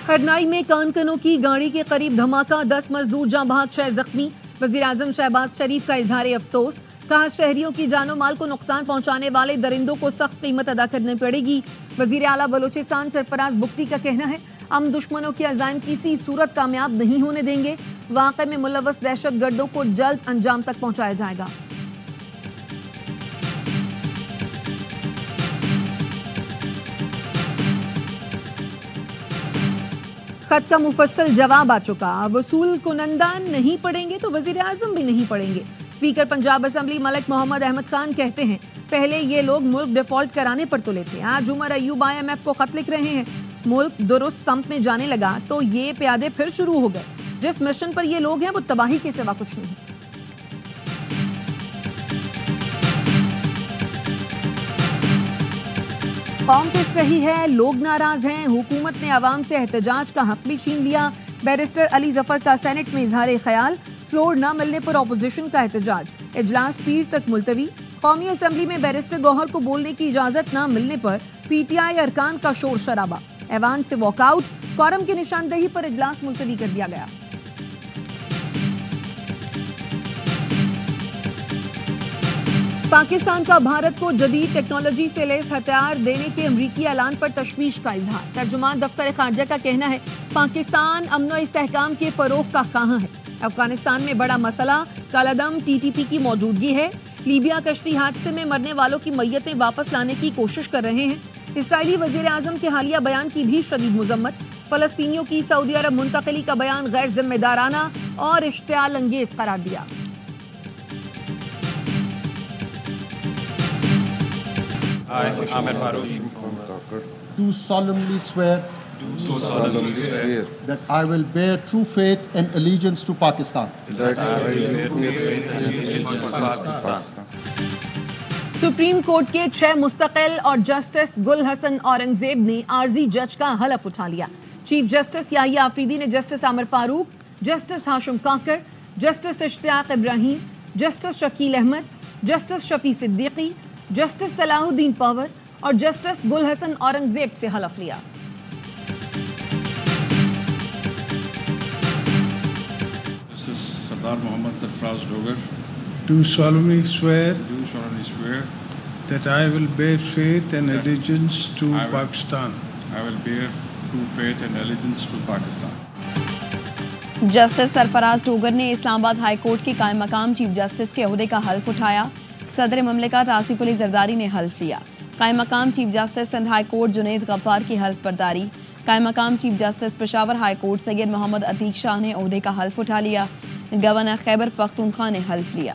खरनाई में कानकनों की गाड़ी के करीब धमाका, 10 मजदूर जाँ बहक, 6 जख्मी। वजीर आजम शहबाज शरीफ का इजहार अफसोस, कहा शहरियों की जानो माल को नुकसान पहुंचाने वाले दरिंदों को सख्त कीमत अदा करनी पड़ेगी। वजीर आला बलोचिस्तान सरफराज बुगटी का कहना है, हम दुश्मनों के अज़ाइम किसी सूरत कामयाब नहीं होने देंगे। वाक़े में मुलव्वस दहशत गर्दों को जल्द अंजाम तक पहुंचाया जाएगा। खत का मुफस्सल जवाब आ चुका, वसूल कुनंदान नहीं पढ़ेंगे तो वजीर आजम भी नहीं पढ़ेंगे। स्पीकर पंजाब असेंबली मलिक मोहम्मद अहमद खान कहते हैं, पहले ये लोग मुल्क डिफॉल्ट कराने पर तुले थे, आज उमर अयूब IMF को खत लिख रहे हैं। मुल्क दुरुस्त सम्त में जाने लगा तो ये प्यादे फिर शुरू हो गए। जिस मिशन पर ये लोग हैं वो तबाही के सिवा कुछ नहीं। कौम पिस रही है, लोग नाराज हैं, हुकूमत ने अवाम से एहतजाज का हक भी छीन लिया। बैरिस्टर अली जफर का सेनेट में इजहार ख्याल, फ्लोर न मिलने पर ऑपोजिशन का एहतजाज, इजलास पीर तक मुलतवी। कौमी असेंबली में बैरिस्टर गौहर को बोलने की इजाजत न मिलने पर PTI अरकान का शोर शराबा, ऐवान से वॉकआउट, क्वारम की निशानदेही पर इजलास मुलतवी कर दिया गया। पाकिस्तान का भारत को जदीद टेक्नोलॉजी से लैस हथियार देने के अमरीकी ऐलान पर तशवीश का इजहार। तर्जुमान दफ्तर खारजा का कहना है, पाकिस्तान अमन व इस्तेहकाम के फरोग का ख्वाह है। अफगानिस्तान में बड़ा मसला कालादम TTP की मौजूदगी है। लीबिया कश्ती हादसे में मरने वालों की मैयतें वापस लाने की कोशिश कर रहे हैं। इसराइली वजीर आजम के हालिया बयान की भी शदीद मुजम्मत। फलस्तीनियों की सऊदी अरब मुंतकिली का बयान गैर जिम्मेदाराना और इश्तियाल अंगेज करार दिया। I, Ahmed Farouk, do solemnly swear that I will bear true faith and allegiance to Pakistan. Supreme court के 6 मुस्तकिल और जस्टिस गुल हसन औरंगजेब ने आर्जी जज का हलफ उठा लिया। चीफ जस्टिस याहिया आफरीदी ने justice Aamir Farooq, justice Hashim Kakar, justice Ishtiaq Ibrahim, justice Shakeel Ahmed, justice Shafi Siddiqui, justice Salahuddin Panhwar और जस्टिस गुल हसन औरंगजेब से हलफ लिया। Justice Sardar Mohammad Sarfraz Dogar do solemnly swear that I will bear faith and allegiance to Pakistan. I will bear true faith and allegiance to Pakistan. Justice Sarfaraz Dogar ने Islamabad high court के कायम मकाम chief justice के ओहदे का हल्फ उठाया। सदर ममलिकत आसिफ अली जरदारी ने हल्फ लिया। कायम मकाम chief justice Sindh high court Junaid Ghaffar की हल्फ बर्दारी। कायम मकाम chief justice Peshawar high court Syed Mohammad Ateeq Shah ने ओहदे का हल्फ उठा लिया। गवर्नर खैबर पख्तूनख्वा ने हल्फ लिया।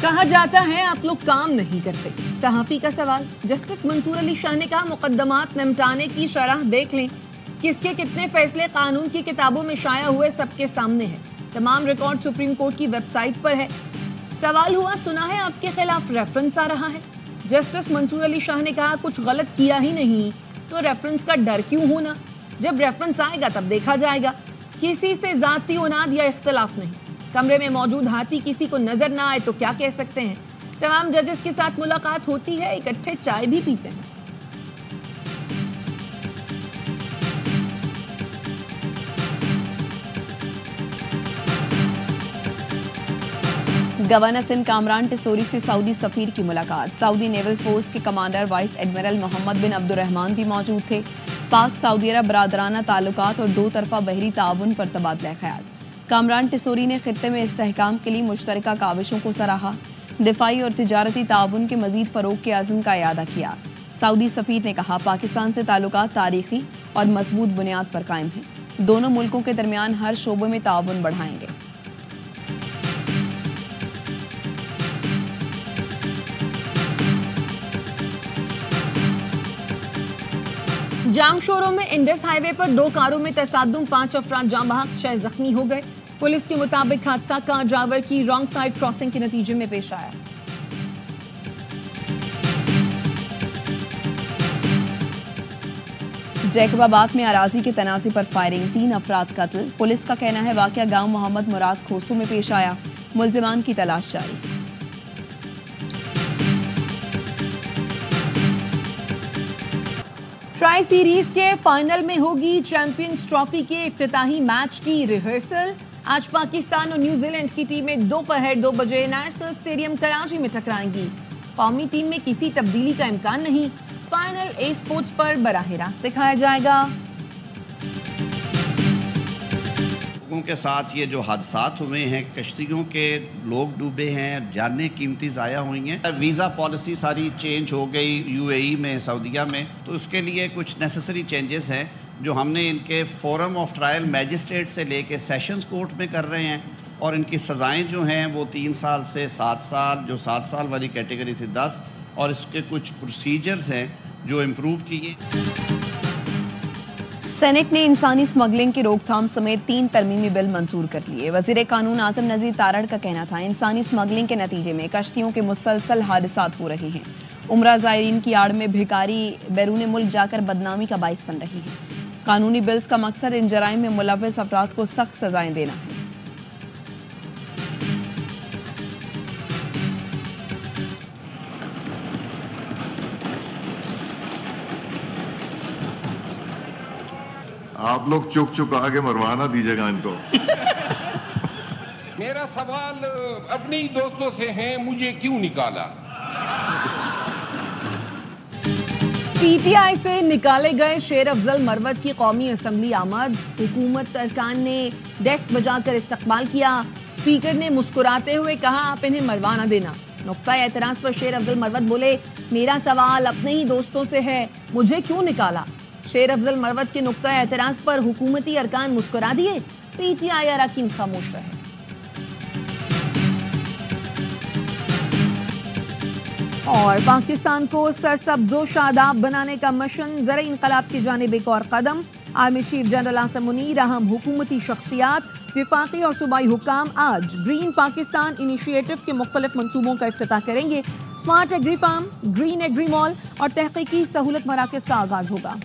कहा जाता है आप लोग काम नहीं करते, सहाफी का सवाल। जस्टिस मंसूर अली शाह ने कहा, मुकद्दमात निपटाने की शरह देख लें, किसके कितने फैसले कानून की किताबों में शाया हुए सबके सामने है। तमाम रिकॉर्ड सुप्रीम कोर्ट की वेबसाइट पर है। सवाल हुआ, सुना है आपके खिलाफ रेफरेंस आ रहा है। जस्टिस मंसूर अली शाह ने कहा, कुछ गलत किया ही नहीं तो रेफरेंस का डर क्यों होना, जब रेफरेंस आएगा तब देखा जाएगा। किसी से जाती उनाद या इख्तलाफ नहीं। कमरे में मौजूद हाथी किसी को नजर ना आए तो क्या कह सकते हैं। तमाम जजेस के साथ मुलाकात होती है, इकट्ठे चाय भी पीते हैं। गवर्नर सिंध कामरान टिसोरी से सऊदी सफीर की मुलाकात। सऊदी नेवल फोर्स के कमांडर वाइस एडमिरल मोहम्मद बिन अब्दुर्रहमान भी मौजूद थे। पाक सऊदी अरब बरादराना ताल्लुकात और 2 तरफा बहरी ताउन पर तबादला ख्याल। कामरान टिसोरी ने खित्ते में इस्तेहकाम के लिए मुश्तरका काविशों को सराहा। दिफाई और तिजारती ताउन के मजीद फरोग के अज़्म का इयादा किया। सऊदी सफीर ने कहा, पाकिस्तान से ताल्लुकात तारीखी और मजबूत बुनियाद पर कायम हैं। दोनों मुल्कों के दरमियान हर शोबे में ताउन बढ़ाएंगे। जामशोरों में इंडस हाईवे पर 2 कारों में तसादुम, 5 अफराद जाँ बहक, 6 जख्मी हो गए। पुलिस के मुताबिक हादसा कार ड्राइवर की रॉन्ग साइड क्रॉसिंग के नतीजे में पेश आया। जैकबाबाद में अराजी के तनाज़े पर फायरिंग, 3 अफराद कत्ल। पुलिस का कहना है वाकया गांव मोहम्मद मुराद खोसू में पेश आया। मुल्जिमान की तलाश जारी। ट्राई सीरीज के फाइनल में होगी चैंपियंस ट्रॉफी के इफ्तिताही मैच की रिहर्सल। आज पाकिस्तान और न्यूजीलैंड की टीमें दोपहर 2 बजे नेशनल स्टेडियम कराची में टकराएंगी। कौमी टीम में किसी तब्दीली का इम्कान नहीं। फाइनल ए स्पोर्ट्स पर बराह रास्त दिखाया जाएगा। लोगों के साथ ये जो हादसात हुए हैं, कश्तियों के लोग डूबे हैं, जानें कीमती ज़ाया हुई हैं। वीज़ा पॉलिसी सारी चेंज हो गई यूएई में, सऊदीया में, तो उसके लिए कुछ नेसेसरी चेंजेस हैं जो हमने इनके फोरम ऑफ ट्रायल मैजिस्ट्रेट से लेके सेशंस कोर्ट में कर रहे हैं। और इनकी सज़ाएं जो हैं वो 3 साल से 7 साल, जो 7 साल वाली कैटेगरी थी 10, और इसके कुछ प्रोसीजर्स हैं जो इम्प्रूव किए। सेनेट ने इंसानी स्मगलिंग की रोकथाम समेत 3 तरमीमी बिल मंजूर कर लिए। वजीर कानून आजम नज़ीर तारड़ का कहना था, इंसानी स्मगलिंग के नतीजे में कश्तियों के मुसलसल हादसात हो रहे हैं। उम्रा ज़ायरीन की आड़ में भिखारी बैरून मुल्क जाकर बदनामी का बाइस बन रहे हैं। कानूनी बिल्स का मकसद इन जराइम में मुलव्वस अफराद को सख्त सजाएं देना है। आप लोग चुक चुक आगे मरवाना दीजिएगा इनको। मेरा सवाल अपने ही दोस्तों से है, मुझे क्यों निकाला? पीटीआई से निकाले गए शेर अफजल मरवत की कौमी असम्बली आमद। हुकूमत अरकान ने डेस्क बजाकर इस्तकबाल किया। स्पीकर ने मुस्कुराते हुए कहा, आप इन्हें मरवा ना देना। नुक्ता एतराज पर शेर अफजल मरवत बोले, मेरा सवाल अपने ही दोस्तों से है, मुझे क्यों निकाला? शेर अफजल मरवत के नुक्ता एतराज पर हुकूमती अरकान मुस्कुरा दिए। पीटीआई अरकान खामोश रहे। और पाकिस्तान को सरसब्जो शादाब बनाने का मिशन, ज़रा इनकलाब की जानिब एक और कदम। Army chief general Asim Munir, अहम हुकूमती शख्सियात, विफाकी और सूबाई हुकाम आज ग्रीन पाकिस्तान इनिशिएटिव के मुख्तलिफ मनसूबों का इफ्तिताह करेंगे। Smart agri farm, green agri mall और तहकीकी सहूलत मराकज़ का आगाज़ होगा।